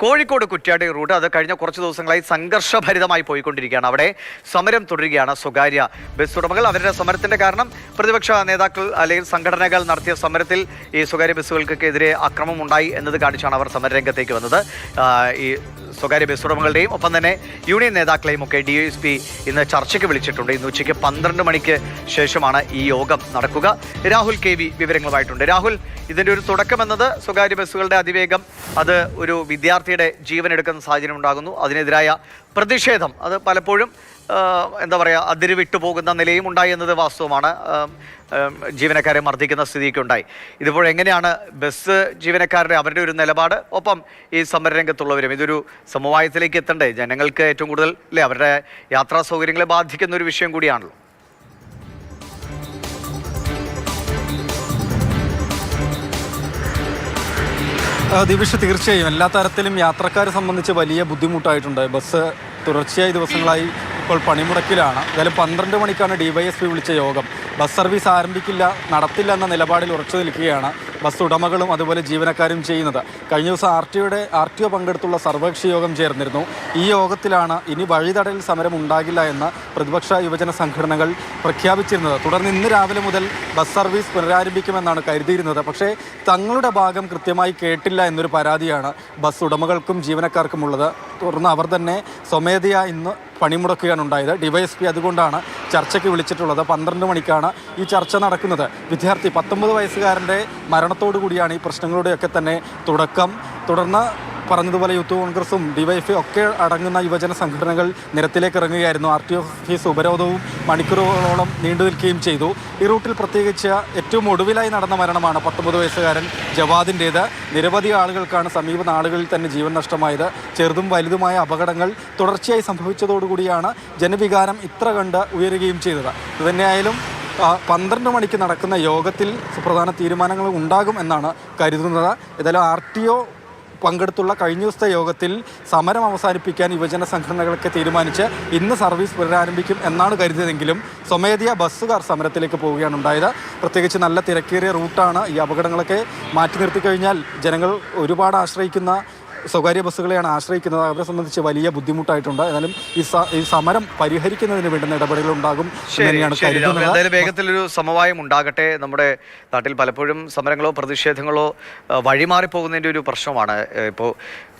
Kozhikode Kuttiadi root അത് കഴിഞ്ഞ കുറച്ച് ദിവസങ്ങളായി സംഘർഷഭരിതമായി പോയിക്കൊണ്ടിരിക്കുകയാണ്. അവിടെ സമരം തുടരുകയാണ് സ്വകാര്യ ബസ് ഉടമകൾ. അവരുടെ സമരത്തിന്റെ കാരണം പ്രതിപക്ഷ നേതാക്കൾ അല്ലെങ്കിൽ സംഘടനകൾ നടത്തിയ സമരത്തിൽ ഈ സ്വകാര്യ ബസ്സുകൾക്കെതിരെ അക്രമം ഉണ്ടായി എന്നത് കാണിച്ചാണ് അവർ സമരരംഗത്തേക്ക് വന്നത്. ഈ സ്വകാര്യ ബസ് ഉടമകളുടെയും ഒപ്പം തന്നെ യൂണിയൻ നേതാക്കളെയും ഒക്കെ DYSP ഇന്ന് ചർച്ചയ്ക്ക് വിളിച്ചിട്ടുണ്ട്. ഇന്ന് ഉച്ചയ്ക്ക് 12 മണിക്ക് ശേഷമാണ് ഈ യോഗം നടക്കുക. രാഹുൽ KV വിവരങ്ങളുമായിട്ടുണ്ട്. രാഹുൽ, ഇതിൻ്റെ ഒരു തുടക്കം എന്നത് സ്വകാര്യ ബസ്സുകളുടെ അതിവേഗം അത് ഒരു വിദ്യാർത്ഥിയുടെ ജീവൻ എടുക്കുന്ന സാഹചര്യം ഉണ്ടാകുന്നു. അതിനെതിരായ പ്രതിഷേധം അത് പലപ്പോഴും എന്താ പറയുക, അതിര് വിട്ടുപോകുന്ന നിലയും ഉണ്ടായി എന്നത് വാസ്തവമാണ്. ജീവനക്കാരെ മർദ്ദിക്കുന്ന സ്ഥിതിയൊക്കെ ഉണ്ടായി. ഇതിപ്പോൾ എങ്ങനെയാണ് ബസ് ജീവനക്കാരുടെ അവരുടെ ഒരു നിലപാട്, ഒപ്പം ഈ സമരരംഗത്തുള്ളവരും ഇതൊരു സമവായത്തിലേക്ക് എത്തണ്ടേ? ജനങ്ങൾക്ക് ഏറ്റവും കൂടുതൽ അല്ലേ അവരുടെ യാത്രാ സൗകര്യങ്ങളെ ബാധിക്കുന്ന ഒരു വിഷയം കൂടിയാണല്ലോ. ദിവിഷ്, തീർച്ചയായും എല്ലാ തരത്തിലും യാത്രക്കാരെ സംബന്ധിച്ച് വലിയ ബുദ്ധിമുട്ടായിട്ടുണ്ട്. ബസ് തുടർച്ചയായി ദിവസങ്ങളായി ഇപ്പോൾ പണിമുടക്കിലാണ്. ഏതായാലും 12 മണിക്കാണ് DYSP വിളിച്ച യോഗം. ബസ് സർവീസ് ആരംഭിക്കില്ല, നടത്തില്ല എന്ന നിലപാടിൽ ഉറച്ചു നിൽക്കുകയാണ് ബസ് ഉടമകളും അതുപോലെ ജീവനക്കാരും ചെയ്യുന്നത്. കഴിഞ്ഞ ദിവസം RTO പങ്കെടുത്തുള്ള സർവകക്ഷി യോഗം ചേർന്നിരുന്നു. ഈ യോഗത്തിലാണ് ഇനി വഴിതടയൽ സമരം ഉണ്ടാകില്ല എന്ന് പ്രതിപക്ഷ യുവജന സംഘടനകൾ പ്രഖ്യാപിച്ചിരുന്നത്. തുടർന്ന് ഇന്ന് രാവിലെ മുതൽ ബസ് സർവീസ് പുനരാരംഭിക്കുമെന്നാണ് കരുതിയിരുന്നത്. പക്ഷേ തങ്ങളുടെ ഭാഗം കൃത്യമായി കേട്ടില്ല എന്നൊരു പരാതിയാണ് ബസ് ഉടമകൾക്കും ജീവനക്കാർക്കും ഉള്ളത്. തുടർന്ന് അവർ തന്നെ സ്വമേധയാ ഇന്ന് പണിമുടക്കുകയാണ് ഉണ്ടായത്. DYSP അതുകൊണ്ടാണ് ചർച്ചയ്ക്ക് വിളിച്ചിട്ടുള്ളത്. 12 മണിക്കാണ് ഈ ചർച്ച നടക്കുന്നത്. വിദ്യാർത്ഥി 19 വയസ്സുകാരൻ്റെ മരണത്തോടു കൂടിയാണ് ഈ പ്രശ്നങ്ങളുടെയൊക്കെ തന്നെ തുടക്കം. തുടർന്ന് പറഞ്ഞതുപോലെ യൂത്ത് കോൺഗ്രസും DYFI ഒക്കെ അടങ്ങുന്ന യുവജന സംഘടനകൾ നിരത്തിലേക്ക് ഇറങ്ങുകയായിരുന്നു. RTO ഓഫീസ് ഉപരോധവും മണിക്കൂറുകളോളം നീണ്ടു നിൽക്കുകയും ചെയ്തു. ഈ റൂട്ടിൽ പ്രത്യേകിച്ച് ഏറ്റവും ഒടുവിലായി നടന്ന മരണമാണ് 19 വയസ്സുകാരൻ ജവാദിൻ്റേത്. നിരവധി ആളുകൾക്കാണ് സമീപ നാളുകളിൽ തന്നെ ജീവൻ നഷ്ടമായത്. ചെറുതും വലുതുമായ അപകടങ്ങൾ തുടർച്ചയായി സംഭവിച്ചതോടുകൂടിയാണ് ജനവികാരം ഇത്ര കണ്ട് ഉയരുകയും ചെയ്തത്. ഇതുതന്നെയായാലും 12 മണിക്ക് നടക്കുന്ന യോഗത്തിൽ സുപ്രധാന തീരുമാനങ്ങൾ ഉണ്ടാകും എന്നാണ് കരുതുന്നത്. ഏതായാലും RTO പങ്കെടുത്തുള്ള കഴിഞ്ഞ ദിവസത്തെ യോഗത്തിൽ സമരം അവസാനിപ്പിക്കാൻ യുവജന സംഘടനകളൊക്കെ തീരുമാനിച്ച് ഇന്ന് സർവീസ് പുനരാരംഭിക്കും എന്നാണ് കരുതിയതെങ്കിലും സ്വമേധയാ ബസ്സുകാർ സമരത്തിലേക്ക് പോവുകയാണ് ഉണ്ടായത്. പ്രത്യേകിച്ച് നല്ല തിരക്കേറിയ റൂട്ടാണ്. ഈ അപകടങ്ങളൊക്കെ മാറ്റി നിർത്തി കഴിഞ്ഞാൽ ജനങ്ങൾ ഒരുപാട് ആശ്രയിക്കുന്ന സ്വകാര്യ ബസ്സുകളെയാണ് ആശ്രയിക്കുന്നത്. അവരെ സംബന്ധിച്ച് വലിയ ബുദ്ധിമുട്ടായിട്ടുണ്ട്. എന്നാലും ഈ സമരം പരിഹരിക്കുന്നതിന് വേണ്ടുന്ന ഇടപെടലുകൾ ഉണ്ടാകും തന്നെയാണ് കരുതുന്നത്. എന്തായാലും വേഗത്തിലൊരു സമവായം ഉണ്ടാകട്ടെ. നമ്മുടെ നാട്ടിൽ പലപ്പോഴും സമരങ്ങളോ പ്രതിഷേധങ്ങളോ വഴിമാറിപ്പോകുന്നതിൻ്റെ ഒരു പ്രശ്നമാണ്. ഇപ്പോൾ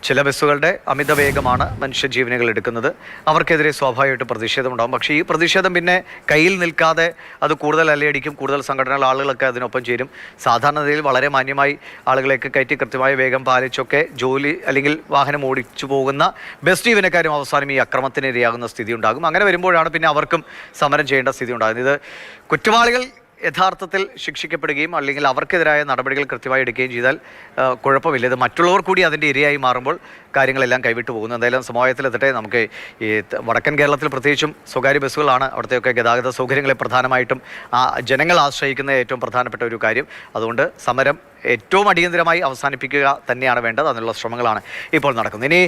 ചില ബസ്സുകളുടെ അമിത വേഗമാണ് മനുഷ്യജീവനുകൾ എടുക്കുന്നത്. അവർക്കെതിരെ സ്വാഭാവികമായിട്ട് പ്രതിഷേധമുണ്ടാകും. പക്ഷേ ഈ പ്രതിഷേധം പിന്നെ കയ്യിൽ നിൽക്കാതെ അത് കൂടുതൽ അലയടിക്കും. കൂടുതൽ സംഘടനകൾ ആളുകളൊക്കെ അതിനൊപ്പം ചേരും. സാധാരണ നിലയിൽ വളരെ മാന്യമായി ആളുകളെയൊക്കെ കയറ്റി കൃത്യമായ വേഗം പാലിച്ചൊക്കെ ജോലി അല്ലെങ്കിൽ വാഹനം ഓടിച്ചു പോകുന്ന ബസ് ജീവനക്കാരും അവസാനം ഈ അക്രമത്തിന് ഇരയാകുന്ന സ്ഥിതി ഉണ്ടാകും. അങ്ങനെ വരുമ്പോഴാണ് പിന്നെ അവർക്കും സമരം ചെയ്യേണ്ട സ്ഥിതി ഉണ്ടാകുന്നത്. ഇത് കുറ്റവാളികൾ യഥാർത്ഥത്തിൽ ശിക്ഷിക്കപ്പെടുകയും അല്ലെങ്കിൽ അവർക്കെതിരായ നടപടികൾ കൃത്യമായി എടുക്കുകയും ചെയ്താൽ കുഴപ്പമില്ല. ഇത് മറ്റുള്ളവർ കൂടി അതിൻ്റെ ഇരയായി മാറുമ്പോൾ കാര്യങ്ങളെല്ലാം കൈവിട്ടു പോകുന്നു. എന്തായാലും സമവായത്തിലെത്തട്ടെ. നമുക്ക് ഈ വടക്കൻ കേരളത്തിൽ പ്രത്യേകിച്ചും സ്വകാര്യ ബസ്സുകളാണ് അവിടുത്തെയൊക്കെ ഗതാഗത സൗകര്യങ്ങളെ പ്രധാനമായിട്ടും ജനങ്ങൾ ആശ്രയിക്കുന്ന ഏറ്റവും പ്രധാനപ്പെട്ട ഒരു കാര്യം. അതുകൊണ്ട് സമരം ഏറ്റവും അടിയന്തരമായി അവസാനിപ്പിക്കുക തന്നെയാണ് വേണ്ടത്. അതിനുള്ള ശ്രമങ്ങളാണ് ഇപ്പോൾ നടക്കുന്നത്. ഇനി